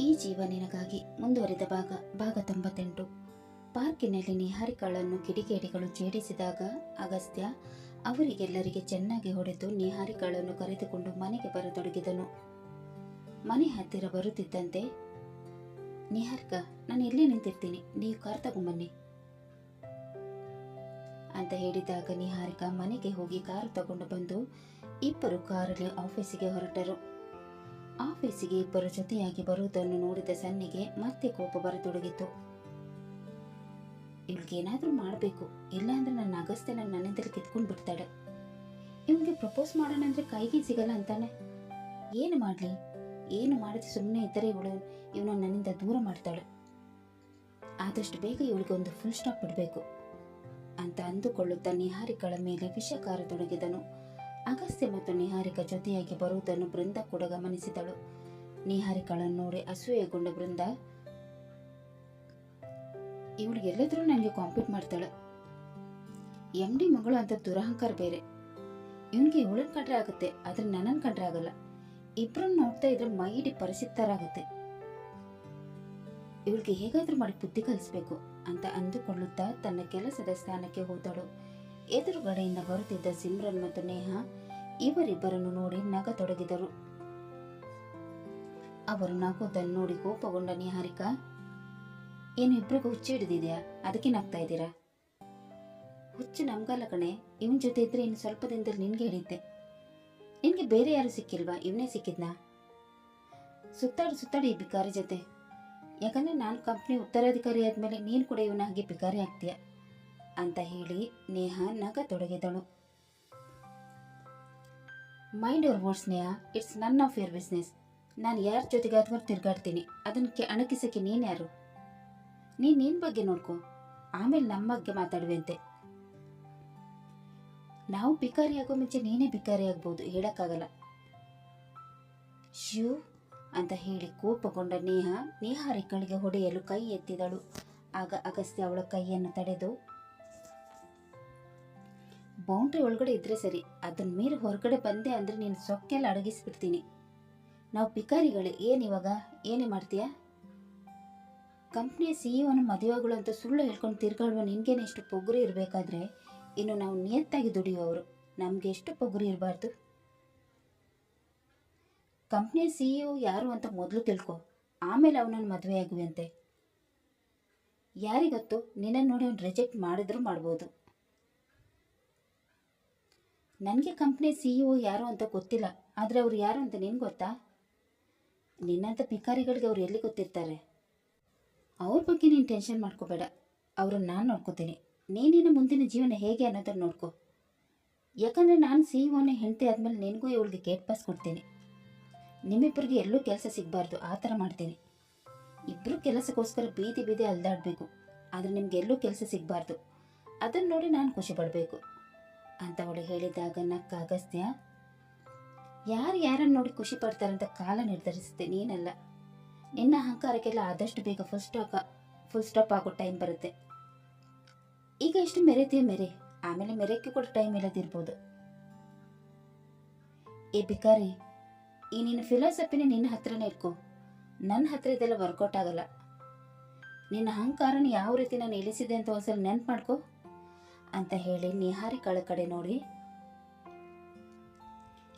ಈ ಜೀವ ನಿನಗಾಗಿ ಮುಂದುವರಿದ ಭಾಗ 98. ಪಾರ್ಕಿನಲ್ಲಿ ನಿಹಾರಿಕಳನ್ನು ಕಿಡಿಗೇಡಿಗಳು ಛೇಡಿಸಿದಾಗ ಅಗಸ್ತ್ಯ ಅವರಿಗೆಲ್ಲರಿಗೆ ಚೆನ್ನಾಗಿ ಹೊಡೆದು ನಿಹಾರಿಕಳನ್ನು ಕರೆದುಕೊಂಡು ಮನೆಗೆ ಬರತೊಡಗಿದನು. ಮನೆ ಹತ್ತಿರ ಬರುತ್ತಿದ್ದಂತೆ, ನಿಹಾರಿಕಾ, ನಾನು ಇಲ್ಲೇ ನಿಂತಿರ್ತೀನಿ, ನೀವು ಕಾರ್ ತಗೊಂಬನ್ನಿ ಅಂತ ಹೇಳಿದಾಗ ನಿಹಾರಿಕಾ ಮನೆಗೆ ಹೋಗಿ ಕಾರು ತಗೊಂಡು ಬಂದು ಇಬ್ಬರು ಕಾರಲ್ಲಿ ಆಫೀಸಿಗೆ ಹೊರಟರು. ಆಫೀಸಿಗೆ ಇಬ್ಬರು ಜೊತೆಯಾಗಿ ಬರುವುದನ್ನು ನೋಡಿದ ಸನ್ನಿಗೆ ಮತ್ತೆ ಕೋಪ ಬರತೊಡಗಿತು. ಇವಳಿಗೇನಾದ್ರೂ ಮಾಡಬೇಕು, ಇಲ್ಲಾಂದ್ರೆ ನನ್ನ ಅಗಸ್ತ್ಯನ ನನ್ನಿಂದಲೇ ಕಿತ್ಕೊಂಡು ಬಿಡ್ತಾಳೆ. ಇವನಿಗೆ ಪ್ರಪೋಸ್ ಮಾಡೋಣ ಅಂದ್ರೆ ಕೈಗೆ ಸಿಗಲ್ಲ ಅಂತಾನೆ. ಏನು ಮಾಡಲಿ, ಏನು ಮಾಡದೆ ಸುಮ್ಮನೆ ಇದ್ದರೆ ಇವನು ನನ್ನಿಂದ ದೂರ ಮಾಡ್ತಾಳೆ. ಆದಷ್ಟು ಬೇಗ ಇವಳಿಗೆ ಒಂದು ಫುಲ್ ಸ್ಟಾಪ್ ಬಿಡಬೇಕು ಅಂತ ಅಂದುಕೊಳ್ಳುತ್ತಾ ನಿಹಾರಿಕಳ ಮೇಲೆ ವಿಷ ಕಾರತೊಡಗಿದನು. ಅಗಸ್ತ್ಯ ಮತ್ತು ನಿಹಾರಿಕಾ ಜೊತೆಯಾಗಿ ಬರುವುದನ್ನು ಬೃಂದ ಕೂಡ ಗಮನಿಸಿದಳು. ನಿಹಾರಿಕಳನ್ನು ನೋಡಿ ಅಸೂಯೆಗೊಂಡ ಬೃಂದ, ಇವಳಿಗೆ ಎಲ್ಲಾದ್ರೂ ನನಗೆ ಕಾಂಪೀಟ್ ಮಾಡ್ತಾಳೆ. MD ಮಗಳು ಅಂತ ದುರಹಂಕಾರ ಬೇರೆ. ಇವನಿಗೆ ಇವಳನ್ನ ಕಂಡ್ರೆ ಆಗುತ್ತೆ, ಆದ್ರೆ ನನ್ನನ್ನು ಕಂಡ್ರೆ ಆಗಲ್ಲ. ಇಬ್ಬರನ್ನು ನೋಡ್ತಾ ಇದ್ರೆ ಮೈಡಿ ಪರಿಸ್ಥಿತರಾಗುತ್ತೆ. ಇವಳಿಗೆ ಹೇಗಾದ್ರೂ ಮಾಡಿ ಬುದ್ಧಿ ಕಲಿಸ್ಬೇಕು ಅಂತ ಅಂದುಕೊಳ್ಳುತ್ತಾ ತನ್ನ ಕೆಲಸದ ಸ್ಥಾನಕ್ಕೆ ಹೋದಳು. ಎದುರುಗಡೆಯಿಂದ ಬರುತ್ತಿದ್ದ ಸಿಮ್ರನ್ ಮತ್ತು ನೇಹಾ ಇವರಿಬ್ಬರನ್ನು ನೋಡಿ ನಗತೊಡಗಿದರು. ಅವರು ನಗೋದನ್ನು ನೋಡಿ ಕೋಪಗೊಂಡ ನಿಹಾರಿಕಾ, ಏನು ಇಬ್ಬರಿಗೂ ಹುಚ್ಚು ಹಿಡಿದಿದ್ಯಾ, ಅದಕ್ಕೆ ನಗ್ತಾ ಇದ್ದೀರಾ? ಹುಚ್ಚು ನಮ್ಗಲ್ಲ ಕಣೆ, ಇವನ್ ಜೊತೆ ಇದ್ರೆ ಇನ್ನು ಸ್ವಲ್ಪ ದಿನದಲ್ಲಿ ನಿನ್ಗೆ ಹಿಡಿತೆ. ನಿನ್ಗೆ ಬೇರೆ ಯಾರು ಸಿಕ್ಕಿಲ್ವಾ, ಇವನೇ ಸಿಕ್ಕಿದ್ನಾ? ಸುತ್ತಾಡಿ ಈ ಬಿಕಾರಿ ಜೊತೆ. ಯಾಕಂದ್ರೆ ನಾನು ಕಂಪ್ನಿ ಉತ್ತರಾಧಿಕಾರಿ ಆದ್ಮೇಲೆ ನೀನು ಕೂಡ ಇವನ ಹಾಗೆ ಬಿಕಾರಿ ಆಗ್ತೀಯ ಅಂತ ಹೇಳಿ ನೇಹಾ ನಗತೊಡಗಿದಳು. Mind your words Neha, it's none of your business. ನಾನು ಯಾರ ಜೊತೆಗಾದ್ರೂ ತಿರ್ಗಾಡ್ತೀನಿ, ಅದಕ್ಕೆ ಅಣಕಿಸಕ್ಕೆ ನೀನು ಯಾರು? ನಿನ್ ಬಗ್ಗೆ ನೋಡ್ಕೊ, ಆಮೇಲೆ ನಮ್ಮ ಬಗ್ಗೆ ಮಾತಾಡುವಂತೆ. ನಾವು ಬಿಕಾರಿ ಆಗೋ ಮುಂಚೆ ನೀನೇ ಬಿಕಾರಿ ಆಗ್ಬೋದು, ಹೇಳಕ್ಕಾಗಲ್ಲ. ಶಿವ್ ಅಂತ ಹೇಳಿ ಕೋಪಗೊಂಡ ನೇಹಾ ನಿಹಾರಿಕಳಿಗೆ ಹೊಡೆಯಲು ಕೈ ಎತ್ತಿದಳು. ಆಗ ಅಗಸ್ತ್ಯ ಅವಳ ಕೈಯನ್ನು ತಡೆದು, ಬೌಂಡ್ರಿ ಒಳಗಡೆ ಇದ್ರೆ ಸರಿ, ಅದನ್ನ ಮೀರಿ ಹೊರಗಡೆ ಬಂದೆ ಅಂದ್ರೆ ನೀನು ಸೊಕ್ಕೆಲ್ಲ ಅಡಗಿಸ್ಬಿಡ್ತೀನಿ. ನಾವು ಬಿಕಾರಿಗಳೇ, ಏನಿವಾಗ ಏನೇ ಮಾಡ್ತೀಯಾ? ಕಂಪ್ನಿಯ CEO ಮದುವೆಗಳು ಅಂತ ಸುಳ್ಳು ಹೇಳ್ಕೊಂಡು ತಿರ್ಗಾಡುವ ನಿನ್ಗೇನೆ ಎಷ್ಟು ಪೊಗುರಿ ಇರಬೇಕಾದ್ರೆ ಇನ್ನು ನಾವು ನಿಯತ್ತಾಗಿ ದುಡಿಯುವವರು ನಮ್ಗೆ ಎಷ್ಟು ಪೊಗುರಿ ಇರಬಾರ್ದು? ಕಂಪ್ನಿಯ CEO ಯಾರು ಅಂತ ಮೊದಲು ತಿಳ್ಕೊ, ಆಮೇಲೆ ಅವನನ್ನು ಮದುವೆ ಆಗುವಂತೆ. ಯಾರಿಗೊತ್ತು, ನಿನ್ನನ್ನು ನೋಡಿ ಅವ್ನು ರಿಜೆಕ್ಟ್ ಮಾಡಿದ್ರೂ ಮಾಡ್ಬೋದು. ನನಗೆ ಕಂಪ್ನಿಯ CEO ಯಾರು ಅಂತ ಗೊತ್ತಿಲ್ಲ, ಆದರೆ ಅವ್ರು ಯಾರು ಅಂತ ನಿನ್ಗೆ ಗೊತ್ತಾ? ನಿನ್ನಂಥ ಭಿಕಾರಿಗಳಿಗೆ ಅವ್ರು ಎಲ್ಲಿ ಗೊತ್ತಿರ್ತಾರೆ? ಅವ್ರ ಬಗ್ಗೆ ನೀನು ಟೆನ್ಷನ್ ಮಾಡ್ಕೋಬೇಡ, ಅವ್ರನ್ನ ನಾನು ನೋಡ್ಕೋತೀನಿ. ನೀನಿನ ಮುಂದಿನ ಜೀವನ ಹೇಗೆ ಅನ್ನೋದನ್ನು ನೋಡ್ಕೊ. ಯಾಕಂದರೆ ನಾನು CEO ಹೆಂಡತಿ ಆದಮೇಲೆ ನಿನಗೂ ಇವಳಿಗೆ ಗೇಟ್ ಪಾಸ್ ಕೊಡ್ತೀನಿ. ನಿಮ್ಮಿಬ್ಬರಿಗೆ ಎಲ್ಲೂ ಕೆಲಸ ಸಿಗಬಾರ್ದು, ಆ ಥರ ಮಾಡ್ತೀನಿ. ಇಬ್ಬರು ಕೆಲಸಕ್ಕೋಸ್ಕರ ಬೀದಿ ಅಲ್ದಾಡಬೇಕು, ಆದರೆ ನಿಮ್ಗೆ ಎಲ್ಲೂ ಕೆಲಸ ಸಿಗಬಾರ್ದು. ಅದನ್ನು ನೋಡಿ ನಾನು ಖುಷಿ ಪಡಬೇಕು ಅಂತ ಅವಳು ಹೇಳಿದಾಗ ನಕ್ಕ ಅಗಸ್ತ್ಯ, ಯಾರನ್ನು ನೋಡಿ ಖುಷಿ ಪಡ್ತಾರಂತ ಕಾಲ ನಿರ್ಧರಿಸುತ್ತೆ, ನೀನಲ್ಲ. ನಿನ್ನ ಅಹಂಕಾರಕ್ಕೆಲ್ಲ ಆದಷ್ಟು ಬೇಗ ಫುಲ್ ಸ್ಟಾಪ್ ಆಗೋ ಟೈಮ್ ಬರುತ್ತೆ. ಈಗ ಎಷ್ಟು ಮೆರೆತೀಯ ಮೆರೆ, ಆಮೇಲೆ ಮೆರೆಕ್ಕೆ ಕೂಡ ಟೈಮ್ ಇಲ್ಲದಿರ್ಬೋದು. ಏ ಬಿಕಾರಿ, ಈ ನಿನ್ನ ಫಿಲಾಸಫಿನೇ ನಿನ್ನ ಹತ್ರನೇ ಇಟ್ಕೋ, ನನ್ನ ಹತ್ರ ಇದೆಲ್ಲ ವರ್ಕೌಟ್ ಆಗಲ್ಲ. ನಿನ್ನ ಅಹಂಕಾರನ ಯಾವ ರೀತಿ ನಾನು ಇಳಿಸಿದೆ ಅಂತ ಒಂದ್ಸಲ ನೆನ್ಪು ಮಾಡ್ಕೋ ಅಂತ ಹೇಳಿ ನಿಹಾರಿಕಳ ಕಡೆ ನೋಡಿ,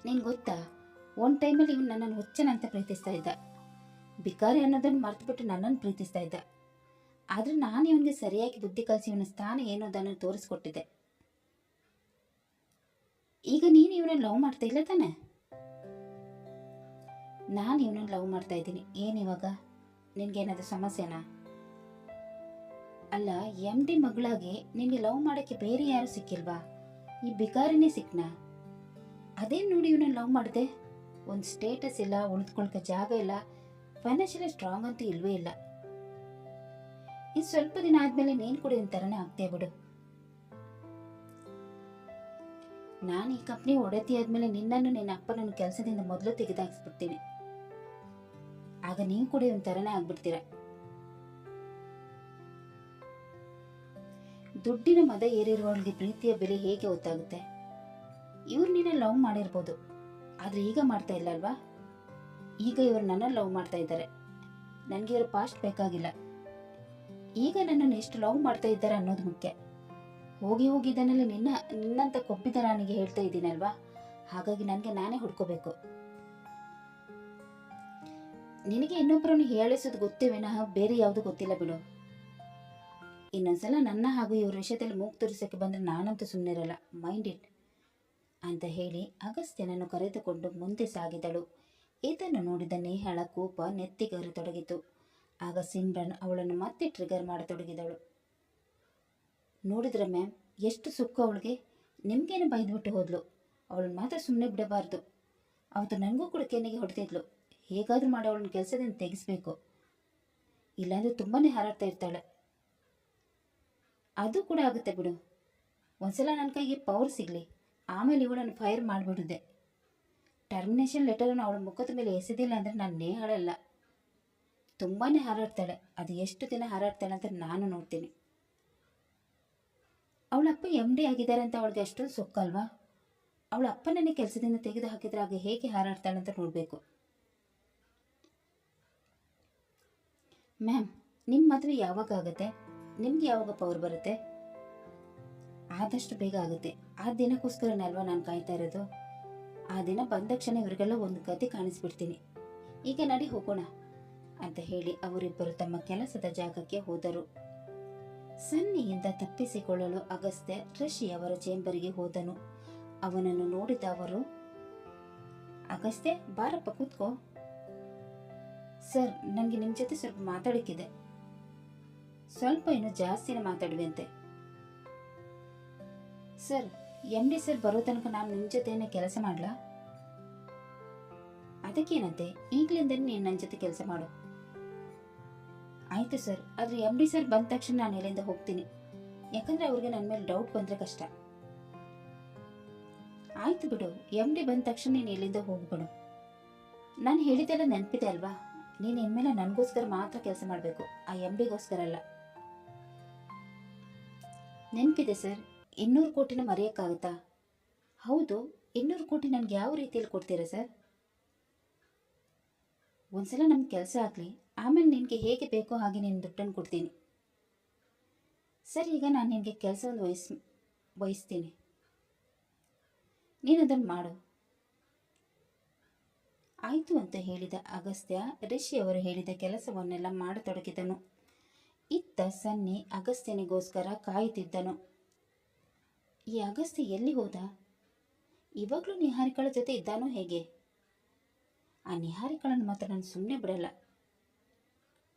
ನೀನು ಗೊತ್ತಾ, ಒಂದು ಟೈಮಲ್ಲಿ ಇವನು ನನ್ನನ್ನು ಹುಚ್ಚನಂತ ಪ್ರೀತಿಸ್ತಾ ಇದ್ದ. ಬಿಕಾರಿ ಅನ್ನೋದನ್ನು ಮರ್ತುಬಿಟ್ಟು ನನ್ನನ್ನು ಪ್ರೀತಿಸ್ತಾ ಇದ್ದ. ಆದರೆ ನಾನು ಇವನಿಗೆ ಸರಿಯಾಗಿ ಬುದ್ಧಿ ಕಲಿಸಿ ಇವನ ಸ್ಥಾನ ಏನೋದನ್ನು ತೋರಿಸ್ಕೊಟ್ಟಿದ್ದೆ. ಈಗ ನೀನು ಇವನನ್ನು ಲವ್ ಮಾಡ್ತಾ ಇಲ್ಲ ತಾನೆ? ನಾನು ಇವನನ್ನು ಲವ್ ಮಾಡ್ತಾ ಇದ್ದೀನಿ. ಏನಿವಾಗ ನಿನ್ಗೇನಾದ್ರೂ ಸಮಸ್ಯೆನಾ? ಅಲ್ಲ, MD ಮಗಳಾಗಿ ನಿನಗೆ ಲವ್ ಮಾಡೋಕ್ಕೆ ಬೇರೆ ಯಾರು ಸಿಕ್ಕಿಲ್ವಾ? ಈ ಬಿಕಾರಿನೇ ಸಿಕ್ನಾ? ಅದೇನು ನೋಡಿ ಇವನನ್ನು ಲವ್ ಮಾಡಿದೆ? ಒಂದು ಸ್ಟೇಟಸ್ ಇಲ್ಲ, ಉಳಿದುಕೊಳ್ಕೆ ಜಾಗ ಇಲ್ಲ, ಫೈನಾನ್ಷಿಯಲಿ ಸ್ಟ್ರಾಂಗ್ ಅಂತೂ ಇಲ್ವೇ ಇಲ್ಲ. ಇದು ಸ್ವಲ್ಪ ದಿನ ಆದಮೇಲೆ ನೀನು ಕೂಡ ಇವನ್ ಥರನೇ ಆಗ್ತೇ ಬಿಡು. ನಾನು ಈ ಕಂಪ್ನಿ ಒಡೆತಿ ಆದಮೇಲೆ ನಿನ್ನನ್ನು ನಿನ್ನ ಅಪ್ಪನನ್ನು ಕೆಲಸದಿಂದ ಮೊದಲು ತೆಗೆದಾಕ್ಸ್ಬಿಡ್ತೀನಿ. ಆಗ ನೀವು ಕೂಡ ಇವನ್ ಥರನೇ ಆಗ್ಬಿಡ್ತೀರ. ದುಡ್ಡಿನ ಮದ ಏರಿರುವವಳಿಗೆ ಪ್ರೀತಿಯ ಬೆಲೆ ಹೇಗೆ ಗೊತ್ತಾಗುತ್ತೆ? ಇವ್ರು ನಿನ್ನ ಲವ್ ಮಾಡಿರ್ಬೋದು, ಆದರೆ ಈಗ ಮಾಡ್ತಾ ಇಲ್ಲ ಅಲ್ವಾ? ಈಗ ಇವರು ನನ್ನ ಲವ್ ಮಾಡ್ತಾ ಇದ್ದಾರೆ. ನನಗೆ ಇವರು ಪಾಸ್ಟ್ ಬೇಕಾಗಿಲ್ಲ. ಈಗ ನನ್ನನ್ನು ಎಷ್ಟು ಲವ್ ಮಾಡ್ತಾ ಇದ್ದಾರೆ ಅನ್ನೋದು ಮುಖ್ಯ. ಹೋಗಿ ಹೋಗಿದ್ದಾನೆಲ್ಲ ನಿನ್ನಂತ ಕೊಬ್ಬಿದ ರಾಣಿಗೆ ಹೇಳ್ತಾ ಇದ್ದೀನಲ್ವಾ, ಹಾಗಾಗಿ ನನಗೆ ನಾನೇ ಹುಡ್ಕೋಬೇಕು. ನಿನಗೆ ಇನ್ನೊಬ್ಬರನ್ನು ಹೇಳಿಸೋದು ಗೊತ್ತೇ ವಿನಃ ಬೇರೆ ಯಾವುದು ಗೊತ್ತಿಲ್ಲ ಬಿಡು. ಇನ್ನೊಂದ್ಸಲ ನನ್ನ ಹಾಗೂ ಇವ್ರ ವಿಷಯದಲ್ಲಿ ಮೂಗು ತುರಿಸೋಕ್ಕೆ ಬಂದರೆ ನಾನಂತೂ ಸುಮ್ಮನಿರಲ್ಲ, ಮೈಂಡ್ ಇಟ್ ಅಂತ ಹೇಳಿ ಅಗಸ್ತ್ಯನನ್ನು ಕರೆದುಕೊಂಡು ಮುಂದೆ ಸಾಗಿದಳು. ಇದನ್ನು ನೋಡಿದ ನೇಹಳ ಕೋಪ ನೆತ್ತಿಗೇರತೊಡಗಿತು. ಆಗ ಸಿಮ್ರನ್ ಅವಳನ್ನು ಮತ್ತೆ ಟ್ರಿಗರ್ ಮಾಡತೊಡಗಿದಳು. ನೋಡಿದ್ರ ಮ್ಯಾಮ್, ಎಷ್ಟು ಸುಕ್ಕ ಅವಳಿಗೆ, ನಿಮ್ಗೇನು ಬೈದ್ಬಿಟ್ಟು ಹೋದ್ಲು. ಅವಳನ್ನ ಮಾತ್ರ ಸುಮ್ಮನೆ ಬಿಡಬಾರ್ದು. ಅವತ್ತು ನನಗೂ ಕೂಡ ಕೆನ್ನಿಗೆ ಹೊಡೆದಿದ್ಲು. ಹೇಗಾದರೂ ಮಾಡಿ ಅವಳನ್ನ ಕೆಲಸದಿಂದ ತೆಗೆಸ್ಬೇಕು, ಇಲ್ಲಾಂದರೆ ತುಂಬಾ ಹಾರಾಡ್ತಾ ಇರ್ತಾಳೆ. ಅದು ಕೂಡ ಆಗುತ್ತೆ ಬಿಡು. ಒಂದ್ಸಲ ನನ್ನ ಕೈಗೆ ಪವರ್ ಸಿಗಲಿ, ಆಮೇಲೆ ಇವಳನ್ನು ಫೈರ್ ಮಾಡಿಬಿಡುದೆ. ಟರ್ಮಿನೇಷನ್ ಲೆಟರನ್ನು ಅವಳ ಮುಖದ ಮೇಲೆ ಎಸೆದಿಲ್ಲ ಅಂದರೆ ನಾನು ನೇಹಳಲ್ಲ. ತುಂಬಾ ಹಾರಾಡ್ತಾಳೆ. ಅದು ಎಷ್ಟು ದಿನ ಹಾರಾಡ್ತಾಳೆ ಅಂತ ನಾನು ನೋಡ್ತೀನಿ. ಅವಳ ಅಪ್ಪ MD ಆಗಿದ್ದಾರೆ ಅಂತ ಅವಳಿಗೆ ಅಷ್ಟೊಂದು ಸೊಕ್ಕಲ್ವಾ? ಅವಳ ಅಪ್ಪನನ್ನೇ ಕೆಲಸದಿಂದ ತೆಗೆದು ಹಾಕಿದ್ರೆ ಆಗ ಹೇಗೆ ಹಾರಾಡ್ತಾಳೆ ಅಂತ ನೋಡಬೇಕು. ಮ್ಯಾಮ್, ನಿಮ್ಮ ಮದುವೆ ಯಾವಾಗ ಆಗುತ್ತೆ? ನಿಮ್ಗೆ ಯಾವಾಗ ಪವರ್ ಬರುತ್ತೆ? ಆದಷ್ಟು ಬೇಗ ಆಗುತ್ತೆ. ಆ ದಿನಕ್ಕೋಸ್ಕರನೇ ಅಲ್ವಾ ನಾನು ಕಾಯ್ತಾ ಇರೋದು. ಆ ದಿನ ಬಂದ ಕ್ಷಣ ಇವರಿಗೆಲ್ಲ ಒಂದು ಗತಿ ಕಾಣಿಸ್ಬಿಡ್ತೀನಿ. ಈಗ ನಡಿ ಹೋಗೋಣ ಅಂತ ಹೇಳಿ ಅವರಿಬ್ಬರು ತಮ್ಮ ಕೆಲಸದ ಜಾಗಕ್ಕೆ ಹೋದರು. ಸನ್ನಿಯಿಂದ ತಪ್ಪಿಸಿಕೊಳ್ಳಲು ಅಗಸ್ತ್ಯ ಋಷಿ ಅವರ ಚೇಂಬರಿಗೆ ಹೋದನು. ಅವನನ್ನು ನೋಡಿದ ಅವರು, ಅಗಸ್ತ್ಯ, ಬಾರಪ್ಪ ಕೂತ್ಕೋ. ಸರ್, ನನಗೆ ನಿಮ್ಮ ಜೊತೆ ಸ್ವಲ್ಪ ಮಾತಾಡೋಕ್ಕಿದೆ. ಸ್ವಲ್ಪ ಇನ್ನು ಜಾಸ್ತಿನೇ ಮಾತಾಡುವಂತೆ. ಸರ್, MD ಸರ್ ಬರೋ ತನಕ ನಾನು ನಿಮ್ಮ ಜೊತೆನೇ ಕೆಲಸ ಮಾಡಲಾ? ಅದಕ್ಕೇನಂತೆ, ಈಗಲಿಂದನೇ ನೀನು ನನ್ನ ಜೊತೆ ಕೆಲಸ ಮಾಡು. ಆಯಿತು ಸರ್, ಆದರೆ MD ಸರ್ ಬಂದ ತಕ್ಷಣ ನಾನು ಇಲ್ಲಿಂದ ಹೋಗ್ತೀನಿ. ಯಾಕಂದರೆ ಅವ್ರಿಗೆ ನನ್ನ ಮೇಲೆ ಡೌಟ್ ಬಂದರೆ ಕಷ್ಟ. ಆಯಿತು ಬಿಡು, MD ಬಂದ ತಕ್ಷಣ ನೀನು ಇಲ್ಲಿಂದ ಹೋಗ್ಬಿಡು. ನಾನು ಹೇಳಿದ್ದೆಲ್ಲ ನೆನಪಿದೆ ಅಲ್ವಾ? ನೀನು ಇನ್ಮೇಲೆ ನನಗೋಸ್ಕರ ಮಾತ್ರ ಕೆಲಸ ಮಾಡಬೇಕು, ಆ MDಗೋಸ್ಕರ ಅಲ್ಲ. ನೆನಪಿದೆ ಸರ್. 200 ಕೋಟಿನ ಮರೆಯೋಕ್ಕಾಗುತ್ತಾ? ಹೌದು, 200 ಕೋಟಿ ನನಗೆ ಯಾವ ರೀತಿಯಲ್ಲಿ ಕೊಡ್ತೀರಾ ಸರ್? ಒಂದ್ಸಲ ನಮ್ಮ ಕೆಲಸ ಆಗಲಿ, ಆಮೇಲೆ ನಿನಗೆ ಹೇಗೆ ಬೇಕೋ ಹಾಗೆ ನೀನು ದುಡ್ಡನ್ನು ಕೊಡ್ತೀನಿ. ಸರ್, ಈಗ ನಾನು ನಿನಗೆ ಕೆಲಸವನ್ನು ವಹಿಸ್ತೀನಿ, ನೀನು ಅದನ್ನು ಮಾಡು. ಆಯಿತು ಅಂತ ಹೇಳಿದ ಅಗಸ್ತ್ಯ ಋಷಿ ಅವರು ಹೇಳಿದ ಕೆಲಸವನ್ನೆಲ್ಲ ಮಾಡತೊಡಗಿದನು. ಇತ್ತ ಸನ್ನಿ ಅಗಸ್ತ್ಯನಿಗೋಸ್ಕರ ಕಾಯುತ್ತಿದ್ದನು. ಈ ಅಗಸ್ತ್ಯ ಎಲ್ಲಿ ಹೋದ? ಇವಾಗಲೂ ನಿಹಾರಿಕಳ ಜೊತೆ ಇದ್ದಾನೋ ಹೇಗೆ? ಆ ನಿಹಾರಿಕಳನ್ನು ಮಾತ್ರ ನಾನು ಸುಮ್ಮನೆ ಬಿಡಲ್ಲ.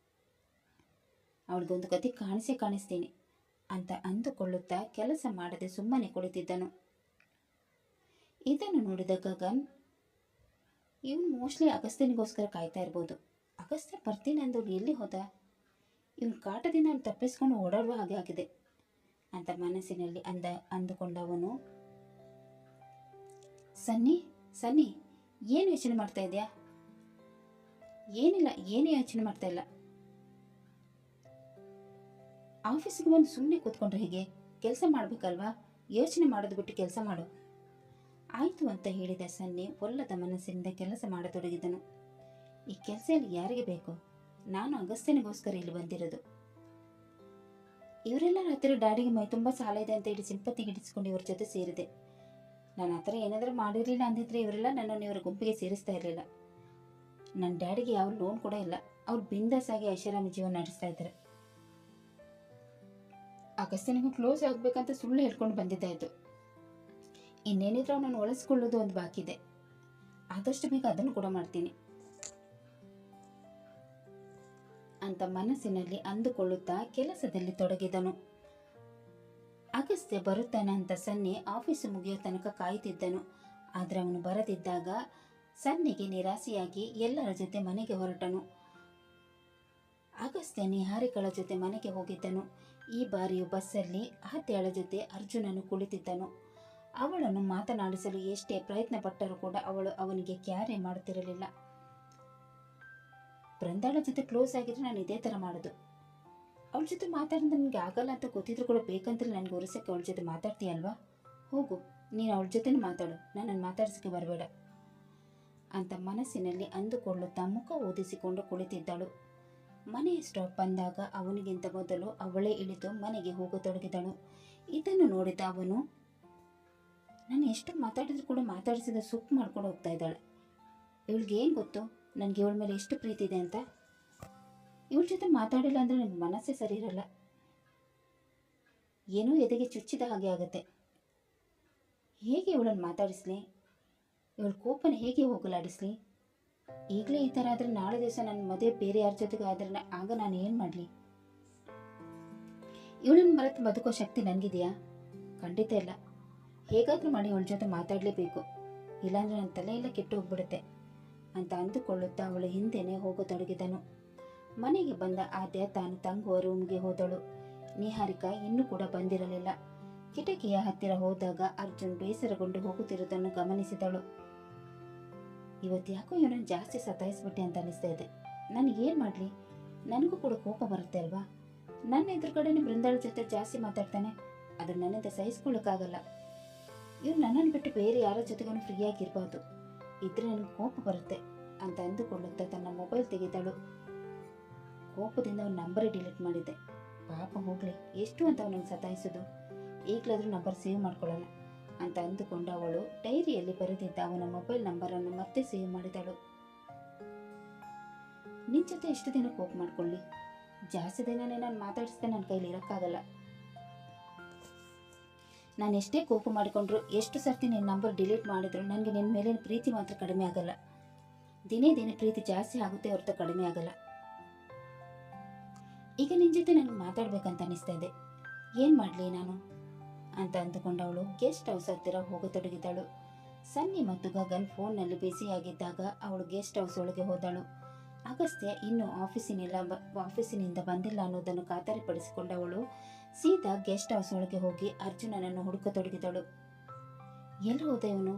ಅವಳಿಗೊಂದು ಗತಿ ಕಾಣಿಸ್ತೀನಿ ಅಂತ ಅಂದುಕೊಳ್ಳುತ್ತಾ ಕೆಲಸ ಮಾಡದೆ ಸುಮ್ಮನೆ ಕುಳಿತಿದ್ದನು. ಇದನ್ನು ನೋಡಿದ ಗಗನ್, ಇವನು ಮೋಸ್ಟ್ಲಿ ಅಗಸ್ತ್ಯನಿಗೋಸ್ಕರ ಕಾಯ್ತಾ ಇರ್ಬೋದು. ಅಗಸ್ತ್ಯ ಬರ್ತೀನಿ ಅಂದವಳು ಎಲ್ಲಿ ಹೋದ? ಇವನು ಕಾಟದಿಂದ ಅವನು ತಪ್ಪಿಸ್ಕೊಂಡು ಓಡಾಡುವ ಹಾಗೆ ಆಗಿದೆ ಅಂತ ಮನಸ್ಸಿನಲ್ಲಿ ಅಂದುಕೊಂಡವನು, ಸನ್ನಿ ಏನು ಯೋಚನೆ ಮಾಡ್ತಾ ಇದೆಯಾ? ಏನಿಲ್ಲ, ಏನೂ ಯೋಚನೆ ಮಾಡ್ತಾ ಇಲ್ಲ. ಆಫೀಸಿಗೆ ಬಂದು ಸುಮ್ಮನೆ ಕೂತ್ಕೊಂಡ್ರೆ ಹೇಗೆ? ಕೆಲಸ ಮಾಡಬೇಕಲ್ವಾ? ಯೋಚನೆ ಮಾಡೋದು ಬಿಟ್ಟು ಕೆಲಸ ಮಾಡು. ಆಯಿತು ಅಂತ ಹೇಳಿದ ಸನ್ನಿ ಒಲ್ಲದ ಮನಸ್ಸಿನಿಂದ ಕೆಲಸ ಮಾಡತೊಡಗಿದನು. ಈ ಕೆಲಸ ಇಲ್ಲಿ ಯಾರಿಗೆ ಬೇಕು? ನಾನು ಅಗಸ್ತ್ಯನಿಗೋಸ್ಕರ ಇಲ್ಲಿ ಬಂದಿರೋದು. ಇವರೆಲ್ಲ ರಾತ್ರಿ ಡ್ಯಾಡಿಗೆ ಮೈ ತುಂಬ ಸಾಲ ಇದೆ ಅಂತ ಹೇಳಿ ಸಿಂಪತ್ತಿಗೆ ಹಿಡಿಸ್ಕೊಂಡು ಇವ್ರ ಜೊತೆ ಸೇರಿದೆ. ನಾನು ಆ ಥರ ಏನಾದರೂ ಮಾಡಿರಲಿಲ್ಲ ಅಂದಿದ್ರೆ ಇವರೆಲ್ಲ ನನ್ನನ್ನು ಇವರ ಗುಂಪಿಗೆ ಸೇರಿಸ್ತಾ ಇರಲಿಲ್ಲ. ನನ್ನ ಡ್ಯಾಡಿಗೆ ಯಾವ ಲೋನ್ ಕೂಡ ಇಲ್ಲ. ಅವ್ರು ಬಿಂದಾಸ್ ಆಗಿ ಐಷಾರಾಮಿ ಜೀವನ ನಡೆಸ್ತಾ ಇದ್ದಾರೆ. ಅಗಸ್ತ್ಯನಿಗೂ ಕ್ಲೋಸ್ ಆಗಬೇಕಂತ ಸುಳ್ಳು ಹೇಳ್ಕೊಂಡು ಬಂದಿದ್ದಾಯಿತು. ಇನ್ನೇನಿದ್ರು ಅವನನ್ನು ಒಲಿಸ್ಕೊಳ್ಳೋದು ಒಂದು ಬಾಕಿ ಇದೆ. ಆದಷ್ಟು ಬೇಗ ಅದನ್ನು ಕೂಡ ಮಾಡ್ತೀನಿ ಅಂತ ಮನಸ್ಸಿನಲ್ಲಿ ಅಂದುಕೊಳ್ಳುತ್ತಾ ಕೆಲಸದಲ್ಲಿ ತೊಡಗಿದನು. ಅಗಸ್ತ್ಯ ಬರುತ್ತಾನಂತ ಸನ್ನಿ ಆಫೀಸು ಮುಗಿಯೋ ತನಕ ಕಾಯುತ್ತಿದ್ದನು. ಆದರೆ ಅವನು ಬರದಿದ್ದಾಗ ಸನ್ನಿಗೆ ನಿರಾಸೆಯಾಗಿ ಎಲ್ಲರ ಜೊತೆ ಮನೆಗೆ ಹೊರಟನು. ಅಗಸ್ತ್ಯ ನಿಹಾರಿಕಳ ಜೊತೆ ಮನೆಗೆ ಹೋಗಿದ್ದನು. ಈ ಬಾರಿಯೂ ಬಸ್ಸಲ್ಲಿ ಆತ್ಯಾಳ ಜೊತೆ ಅರ್ಜುನನು ಕುಳಿತಿದ್ದನು. ಅವಳನ್ನು ಮಾತನಾಡಿಸಲು ಎಷ್ಟೇ ಪ್ರಯತ್ನ ಪಟ್ಟರೂ ಕೂಡ ಅವಳು ಅವನಿಗೆ ಕ್ಯಾರೆ ಮಾಡುತ್ತಿರಲಿಲ್ಲ. ಬೃಂದಾಳ ಜೊತೆ ಕ್ಲೋಸ್ ಆಗಿದ್ರೆ ನಾನು ಇದೇ ಥರ ಮಾಡೋದು. ಅವಳ ಜೊತೆ ಮಾತಾಡಿದ್ರೆ ನನಗೆ ಆಗಲ್ಲ ಅಂತ ಗೊತ್ತಿದ್ರು ಕೂಡ ಬೇಕಂತಲೇ ನನಗೆ ಒರೆಸೋಕ್ಕೆ ಅವಳ ಜೊತೆ ಮಾತಾಡ್ತೀಯಲ್ವಾ? ಹೋಗು, ನೀನು ಅವಳ ಜೊತೆನೇ ಮಾತಾಡು, ನನ್ನನ್ನು ಮಾತಾಡಿಸೋಕ್ಕೆ ಬರಬೇಡ ಅಂತ ಮನಸ್ಸಿನಲ್ಲಿ ಅಂದುಕೊಳ್ಳುತ್ತಾ ಮುಖ ಊದಿಸಿಕೊಂಡು ಕುಳಿತಿದ್ದಳು. ಮನೆಯ ಸ್ಟಾಪ್ ಬಂದಾಗ ಅವನಿಗಿಂತ ಮೊದಲು ಅವಳೇ ಇಳಿದು ಮನೆಗೆ ಹೋಗತೊಡಗಿದಳು. ಇದನ್ನು ನೋಡಿದ ಅವನು, ನಾನು ಎಷ್ಟು ಮಾತಾಡಿದ್ರು ಕೂಡ ಮಾತಾಡಿಸಿದ ಸುಕ್ ಮಾಡ್ಕೊಂಡು ಹೋಗ್ತಾ ಇದ್ದಾಳೆ. ಇವಳಿಗೆ ಏನು ಗೊತ್ತು ನನಗೆ ಇವಳ ಮೇಲೆ ಎಷ್ಟು ಪ್ರೀತಿ ಇದೆ ಅಂತ. ಇವಳ ಜೊತೆ ಮಾತಾಡಿಲ್ಲ ಅಂದರೆ ನನಗೆ ಮನಸ್ಸೇ ಸರಿ ಇರಲ್ಲ. ಏನೋ ಎದೆಗೆ ಚುಚ್ಚಿದ ಹಾಗೆ ಆಗುತ್ತೆ. ಹೇಗೆ ಇವಳನ್ನು ಮಾತಾಡಿಸ್ಲಿ, ಇವಳ ಕೋಪನ ಹೇಗೆ ಹೋಗಲಾಡಿಸ್ಲಿ. ಈಗಲೇ ಈ ಥರ ಆದರೆ ನಾಳೆ ದಿವಸ ನನ್ನ ಮದುವೆ ಬೇರೆ ಯಾರ ಜೊತೆಗೆ ಆದರೆ ಆಗ ನಾನು ಏನು ಮಾಡಲಿ. ಇವಳನ್ನು ಮರೆತು ಬದುಕೋ ಶಕ್ತಿ ನನಗಿದೆಯಾ? ಖಂಡಿತ ಇಲ್ಲ. ಹೇಗಾದರೂ ಮಾಡಿ ಅವಳ ಜೊತೆ ಮಾತಾಡಲೇಬೇಕು, ಇಲ್ಲಾಂದರೆ ನನ್ನ ತಲೆಯೆಲ್ಲ ಕೆಟ್ಟು ಹೋಗ್ಬಿಡುತ್ತೆ ಅಂತ ಅಂದುಕೊಳ್ಳುತ್ತಾ ಅವಳ ಹಿಂದೆನೇ ಹೋಗತೊಡಗಿದನು. ಮನೆಗೆ ಬಂದ ಆದ್ಯ ತಾನು ತಂಗುವ ರೂಮ್ಗೆ ಹೋದಳು. ನಿಹಾರಿಕಾ ಇನ್ನೂ ಕೂಡ ಬಂದಿರಲಿಲ್ಲ. ಕಿಟಕಿಯ ಹತ್ತಿರ ಹೋದಾಗ ಅರ್ಜುನ್ ಬೇಸರಗೊಂಡು ಹೋಗುತ್ತಿರುವುದನ್ನು ಗಮನಿಸಿದಳು. ಇವತ್ತು ಯಾಕೋ ಇವನನ್ನು ಜಾಸ್ತಿ ಸತಾಯಿಸ್ಬಿಟ್ಟೆ ಅಂತ ಅನಿಸ್ತಾ ಇದೆ. ನನಗೇನು ಮಾಡಲಿ? ನನಗೂ ಕೂಡ ಕೋಪ ಬರುತ್ತೆ ಅಲ್ವಾ? ನನ್ನ ಎದುರುಗಡೆನೇ ಬೃಂದಾಳ ಜೊತೆ ಜಾಸ್ತಿ ಮಾತಾಡ್ತಾನೆ. ಅದು ನನ್ನಿಂದ ಸಹಿಸ್ಕೊಳ್ಳೋಕ್ಕಾಗಲ್ಲ. ಇವ್ರು ನನ್ನನ್ನು ಬಿಟ್ಟು ಬೇರೆ ಯಾರ ಜೊತೆಗೂ ಫ್ರೀಯಾಗಿರ್ಬಾರ್ದು, ಇದ್ರೆ ನನಗೆ ಕೋಪ ಬರುತ್ತೆ ಅಂತ ಅಂದುಕೊಳ್ಳುತ್ತಾ ತನ್ನ ಮೊಬೈಲ್ ತೆಗೆದಳು. ಕೋಪದಿಂದ ಅವನ ನಂಬರೇ ಡಿಲೀಟ್ ಮಾಡಿದ್ದೆ. ಪಾಪ ಹೋಗ್ಲಿ, ಎಷ್ಟು ಅಂತ ಅವನಿಗೆ ಸತಾಯಿಸೋದು, ಈಗಲಾದರೂ ನಂಬರ್ ಸೇವ್ ಮಾಡ್ಕೊಳ್ಳೋಣ ಅಂತ ಅಂದುಕೊಂಡು ಅವಳು ಡೈರಿಯಲ್ಲಿ ಬರೆದಿದ್ದ ಅವನ ಮೊಬೈಲ್ ನಂಬರನ್ನು ಮತ್ತೆ ಸೇವ್ ಮಾಡಿದಳು. ನಿನ್ನ ಜೊತೆ ಎಷ್ಟು ದಿನ ಕೋಪ ಮಾಡ್ಕೊಳ್ಳಿ, ಜಾಸ್ತಿ ದಿನನೇ ನಾನು ಮಾತಾಡಿಸಿದೆ ನನ್ನ ಕೈಲಿ ಇರೋಕ್ಕಾಗಲ್ಲ. ನಾನು ಎಷ್ಟೇ ಕೋಪ ಮಾಡಿಕೊಂಡ್ರು, ಎಷ್ಟು ಸರ್ತಿ ನಿನ್ನ ನಂಬರ್ ಡಿಲೀಟ್ ಮಾಡಿದ್ರು ನನಗೆ ನಿನ್ನ ಮೇಲಿನ ಪ್ರೀತಿ ಮಾತ್ರ ಕಡಿಮೆ ಆಗಲ್ಲ. ದಿನೇ ದಿನೇ ಪ್ರೀತಿ ಜಾಸ್ತಿ ಆಗುತ್ತೆ ಹೊರತು ಕಡಿಮೆ ಆಗಲ್ಲ. ಈಗ ನಿನ್ನ ಜೊತೆ ನನಗೆ ಮಾತಾಡ್ಬೇಕಂತ ಅನಿಸ್ತಾ ಇದೆ, ಏನು ಮಾಡಲಿ ನಾನು ಅಂತ ಅಂದುಕೊಂಡವಳು ಗೆಸ್ಟ್ ಹೌಸ್ ಹತ್ತಿರ ಹೋಗತೊಡಗಿದಳು. ಸನ್ನಿ ಮತ್ತು ಗಗನ್ ಫೋನ್ನಲ್ಲಿ ಬ್ಯುಸಿಯಾಗಿದ್ದಾಗ ಅವಳು ಗೆಸ್ಟ್ ಹೌಸ್ ಒಳಗೆ ಹೋದಳು. ಅಗಸ್ತ್ಯ ಇನ್ನೂ ಆಫೀಸಿನಿಂದ ಬಂದಿಲ್ಲ ಅನ್ನೋದನ್ನು ಖಾತರಿಪಡಿಸಿಕೊಂಡವಳು ಸೀದಾ ಗೆಸ್ಟ್ ಹೌಸ್ ಒಳಗೆ ಹೋಗಿ ಅರ್ಜುನನನ್ನು ಹುಡುಕತೊಡಗಿದಳು. ಎಲ್ಲಿ ಹೋದ ಇವನು?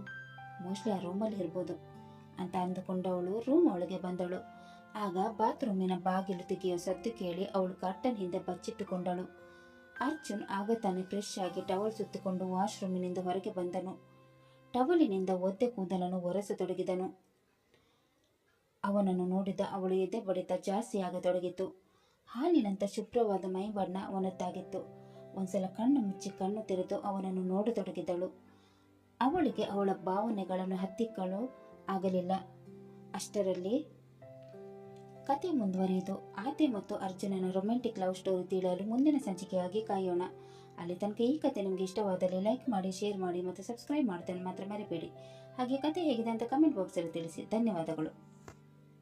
ಮೋಸ್ಟ್ಲಿ ಆ ರೂಮಲ್ಲಿ ಇರ್ಬೋದು ಅಂತ ಅಂದುಕೊಂಡವಳು ರೂಮ್ ಒಳಗೆ ಬಂದಳು. ಆಗ ಬಾತ್ರೂಮಿನ ಬಾಗಿಲು ತೆಗೆಯೋ ಸದ್ದು ಕೇಳಿ ಅವಳು ಕರ್ಟನ್ ಹಿಂದೆ ಬಚ್ಚಿಟ್ಟುಕೊಂಡಳು. ಅರ್ಜುನ್ ಆಗ ತಾನೇ ಫ್ರೆಶ್ ಆಗಿ ಟವಲ್ ಸುತ್ತಿಕೊಂಡು ವಾಶ್ರೂಮಿನಿಂದ ಹೊರಗೆ ಬಂದನು. ಟವಲಿನಿಂದ ಒದ್ದೆ ಕೂದಲನ್ನು ಒರೆಸತೊಡಗಿದನು. ಅವನನ್ನು ನೋಡಿದ ಅವಳು ಎದೆ ಬಡಿತ ಜಾಸ್ತಿ ಆಗತೊಡಗಿತು. ಹಾಲಿನಂತ ಶುಭ್ರವಾದ ಮೈ ಬಣ್ಣ ಅವನದ್ದಾಗಿತ್ತು. ಒಂದ್ಸಲ ಕಣ್ಣು ಮುಚ್ಚಿ ಕಣ್ಣು ತೆರೆದು ಅವನನ್ನು ನೋಡತೊಡಗಿದಳು. ಅವಳಿಗೆ ಅವಳ ಭಾವನೆಗಳನ್ನು ಹತ್ತಿಕ್ಕಲು ಆಗಲಿಲ್ಲ. ಅಷ್ಟರಲ್ಲಿ ಕತೆ ಮುಂದುವರಿಯಿತು. ಆತೆ ಮತ್ತು ಅರ್ಜುನನ ರೊಮ್ಯಾಂಟಿಕ್ ಲವ್ ಸ್ಟೋರಿ ತಿಳಿಯಲು ಮುಂದಿನ ಸಂಚಿಕೆಯಾಗಿ ಕಾಯೋಣ. ಅಲ್ಲಿ ತನಕ ಈ ಕತೆ ನಿಮಗೆ ಇಷ್ಟವಾದಲ್ಲಿ ಲೈಕ್ ಮಾಡಿ, ಶೇರ್ ಮಾಡಿ ಮತ್ತು ಸಬ್ಸ್ಕ್ರೈಬ್ ಮಾಡೋದನ್ನು ಮಾತ್ರ ಮರಿಬೇಡಿ. ಹಾಗೆ ಕತೆ ಹೇಗಿದೆ ಅಂತ ಕಮೆಂಟ್ ಬಾಕ್ಸಲ್ಲಿ ತಿಳಿಸಿ. ಧನ್ಯವಾದಗಳು.